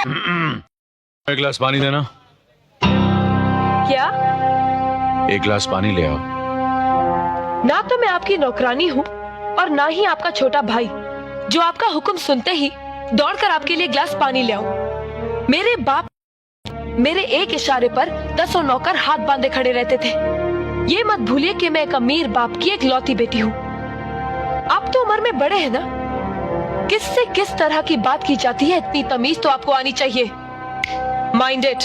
एक गिलास पानी देना। क्या? एक गिलास पानी ले आओ। ना तो मैं आपकी नौकरानी हूँ और ना ही आपका छोटा भाई जो आपका हुक्म सुनते ही दौड़कर आपके लिए गिलास पानी ले आऊं। मेरे बाप मेरे एक इशारे पर 10 नौकर हाथ बांधे खड़े रहते थे। ये मत भूलिए कि मैं एक अमीर बाप की एकलौती बेटी हूँ। आप तो उम्र में बड़े हैं ना, किससे किस तरह की बात की जाती है इतनी तमीज तो आपको आनी चाहिए। Mind it.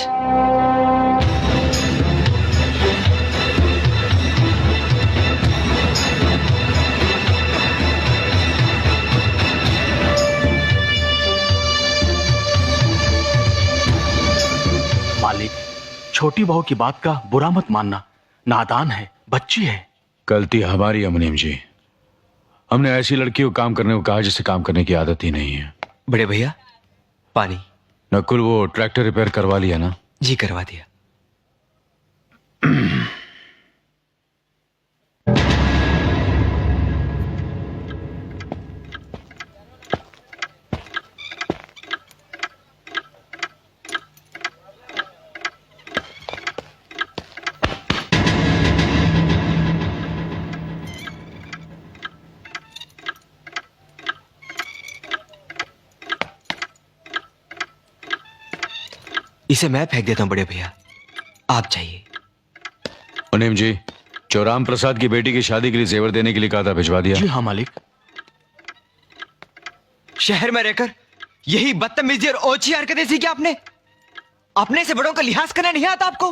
मालिक, छोटी बहू की बात का बुरा मत मानना, नादान है, बच्ची है। गलती हमारी है मुनीम जी। हमने ऐसी लड़की को काम करने को कहा जिसे काम करने की आदत ही नहीं है। बड़े भैया पानी। नकुल, वो ट्रैक्टर रिपेयर करवा लिया ना? जी करवा दिया। इसे मैं फेंक देता हूं बड़े भैया, आप चाहिए। मुनीम जी, चौराम प्रसाद की बेटी की शादी के लिए जेवर देने के लिए कहा था, भिजवा दिया? जी हाँ मालिक। शहर में रहकर यही बदतमीजी और ओछी हरकतें सीखी आपने? अपने से बड़ों का लिहाज करना नहीं आता आपको?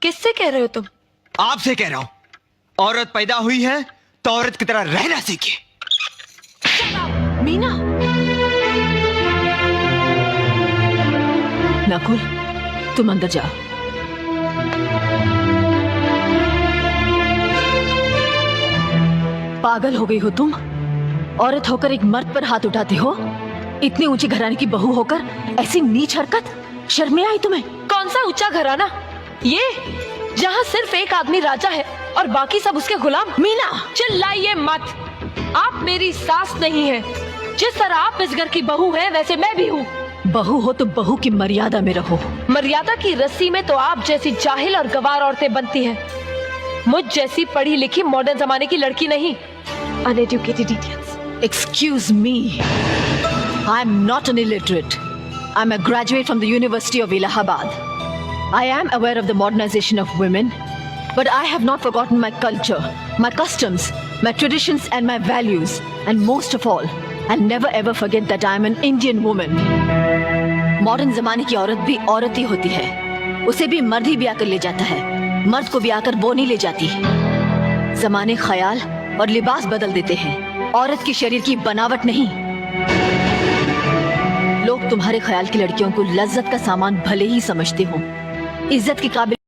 किससे कह रहे हो तुम? आपसे कह रहा हूं। औरत पैदा हुई है तो औरत की तरह रहना सीखिए। मीना। नकुल, तुम अंदर जाओ। पागल हो गई हो तुम? औरत होकर एक मर्द पर हाथ उठाती हो? इतनी ऊंची घराने की बहू होकर ऐसी नीच हरकत, शर्म नहीं आई तुम्हें? कौन सा ऊंचा घराना? ये जहाँ सिर्फ एक आदमी राजा है और बाकी सब उसके गुलाम। मीना, चिल्लाइए मत। आप मेरी सास नहीं है। जिस तरह आप इस घर की बहू हैं, वैसे मैं भी हूँ। बहू हो तो बहू की मर्यादा में रहो। मर्यादा की रस्सी में तो आप जैसी जाहिल और गवार औरतें बनती हैं। मुझ जैसी पढ़ी लिखी मॉडर्न जमाने की लड़की नहीं। Uneducated idiots. Excuse me, I'm not an illiterate. I'm a graduate from the University of Allahabad. I am aware of the modernization of women, but I have not forgotten my culture, my customs, my traditions and my values. And most of all, I'll never ever forget that I'm an Indian woman. Modern जमाने की औरत भी औरत ही होती है। उसे भी मर्द ही ब्याह कर ले जाता है, मर्द को ब्याह कर वो नहीं ले जाती। जमाने ख्याल और लिबास बदल देते हैं, औरत की शरीर की बनावट नहीं। लोग तुम्हारे ख्याल की लड़कियों को लज्जत का सामान भले ही समझते हो, इज्जत के काबिल